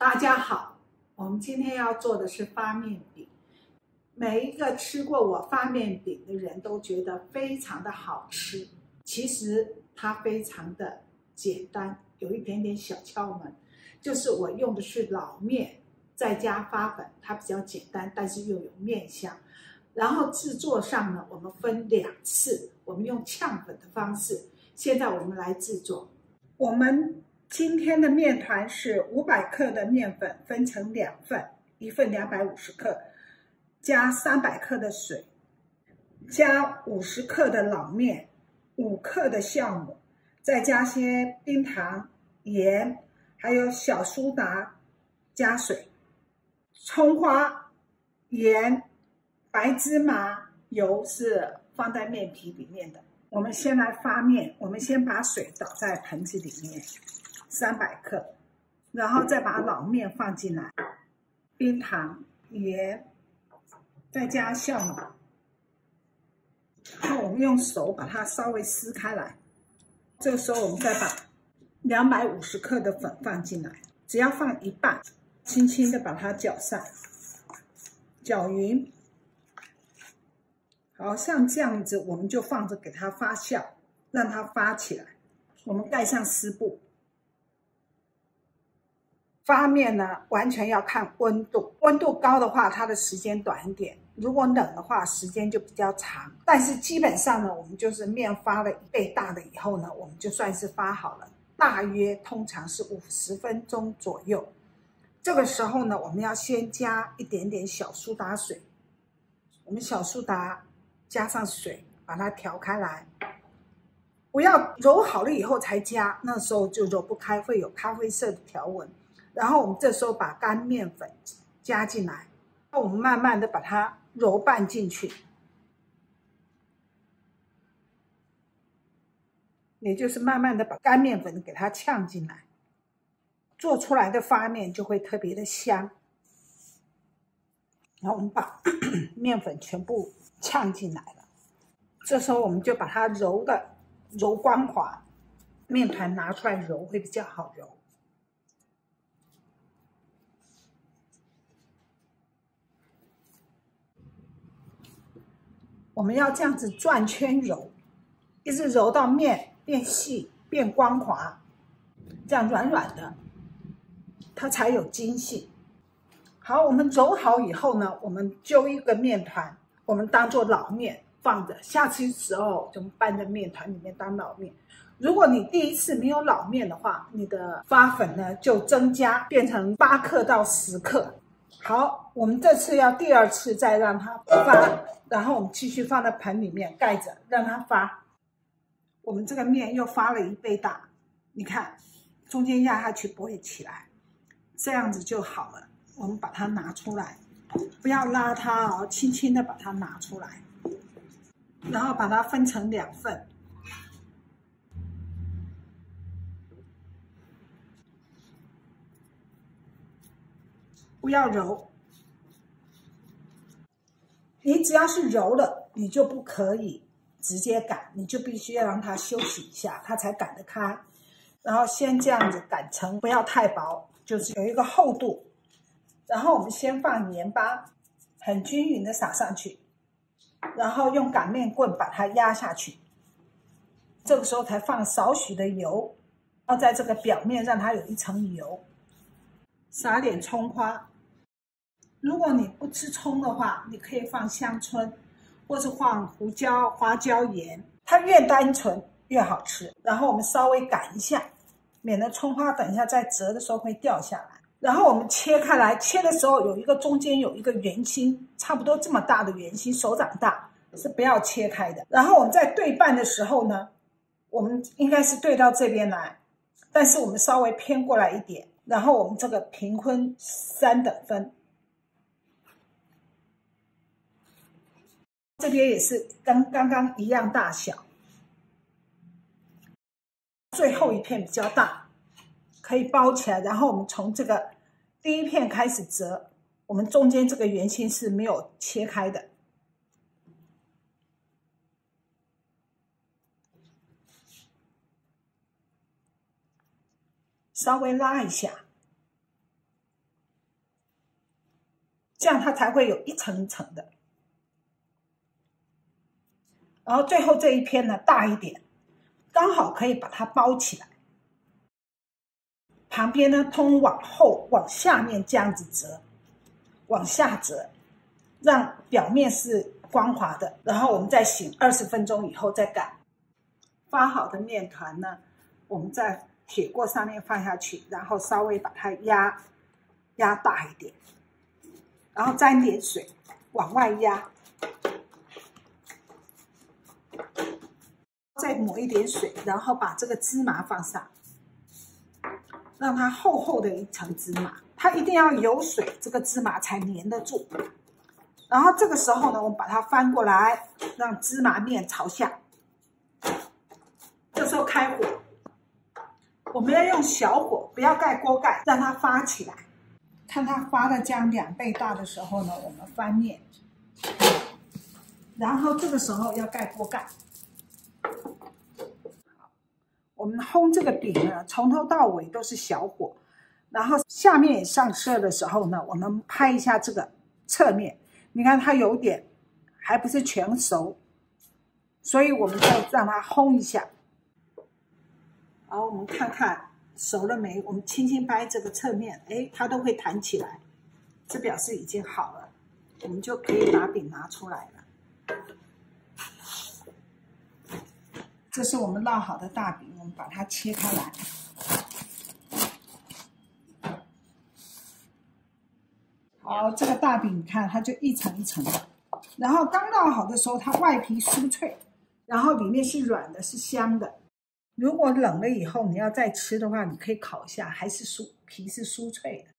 大家好，我们今天要做的是发面饼。每一个吃过我发面饼的人都觉得非常的好吃。其实它非常的简单，有一点点小窍门，就是我用的是老面，再加发粉，它比较简单，但是又有面香。然后制作上呢，我们分2次，我们用炝粉的方式。现在我们来制作。我们今天的面团是500克的面粉，分成2份，一份250克，加300克的水，加50克的老面，5克的酵母，再加些冰糖、盐，还有小苏打，加水，葱花、盐、白芝麻、油是放在面皮里面的。我们先来发面，我们先把水倒在盆子里面，300克，然后再把老面放进来，冰糖、盐，再加酵母，然后我们用手把它稍微撕开来。这个时候我们再把250克的粉放进来，只要放一半，轻轻的把它搅散，搅匀。好，像这样子，我们就放着给它发酵，让它发起来。我们盖上湿布。发面呢，完全要看温度，温度高的话，它的时间短一点；如果冷的话，时间就比较长。但是基本上呢，我们就是面发了1倍大了以后呢，我们就算是发好了，大约通常是50分钟左右。这个时候呢，我们要先加一点点小苏打水，我们小苏打加上水，把它调开来，不要揉好了以后才加，那时候就揉不开，会有咖啡色的条纹。然后我们这时候把干面粉加进来，我们慢慢的把它揉拌进去，也就是慢慢的把干面粉给它炝进来，做出来的发面就会特别的香。然后我们把面粉全部炝进来了，这时候我们就把它揉光滑，面团拿出来揉会比较好揉。我们要这样子转圈揉，一直揉到面变细变光滑，这样软软的，它才有筋性。好，我们揉好以后呢，我们揪一个面团，我们当做老面放着，下次时候就拌在面团里面当老面。如果你第一次没有老面的话，你的发粉呢就增加，变成8克到10克。好，我们这次要第2次再让它发，然后我们继续放在盆里面盖着让它发。我们这个面又发了1倍大，你看中间压下去不会起来，这样子就好了。我们把它拿出来，不要拉它哦，轻轻的把它拿出来，然后把它分成2份。不要揉，你只要是揉了，你就不可以直接擀，你就必须要让它休息一下，它才擀得开。然后先这样子擀成，不要太薄，就是有一个厚度。然后我们先放盐巴，很均匀的撒上去，然后用擀面棍把它压下去。这个时候才放少许的油，要在这个表面让它有一层油，撒点葱花。如果你不吃葱的话，你可以放香椿，或是放胡椒、花椒盐，它越单纯越好吃。然后我们稍微擀一下，免得葱花等一下在折的时候会掉下来。然后我们切开来，切的时候中间有一个圆心，差不多这么大的圆心，手掌大，是不要切开的。然后我们在对半的时候呢，我们应该是对到这边来，但是我们稍微偏过来一点，然后我们这个平分3等分。这边也是跟刚刚一样大小，最后一片比较大，可以包起来。然后我们从这个第1片开始折，我们中间这个圆心是没有切开的。稍微拉一下，这样它才会有一层一层的。然后最后这一片呢大一点，刚好可以把它包起来。旁边呢通往后往下面这样子折，往下折，让表面是光滑的。然后我们再醒20分钟以后再擀。发好的面团呢，我们在铁锅上面放下去，然后稍微把它压大一点，然后沾点水往外压，再抹一点水，然后把这个芝麻放上，让它厚厚的一层芝麻，它一定要有水，这个芝麻才粘得住。然后这个时候呢，我们把它翻过来，让芝麻面朝下。这时候开火，我们要用小火，不要盖锅盖，让它发起来。看它发的这样2倍大的时候呢，我们翻面，然后这个时候要盖锅盖。我们烘这个饼呢，从头到尾都是小火，然后下面也上色的时候呢，我们拍一下这个侧面，你看它有点还不是全熟，所以我们就让它烘一下。然后我们看看熟了没，我们轻轻掰这个侧面，哎，它都会弹起来，这表示已经好了，我们就可以把饼拿出来了。这是我们烙好的大饼，我们把它切开来。好，这个大饼你看它就一层一层的，然后刚烙好的时候，它外皮酥脆，然后里面是软的，是香的。如果冷了以后你要再吃的话，你可以烤一下，还是皮是酥脆的。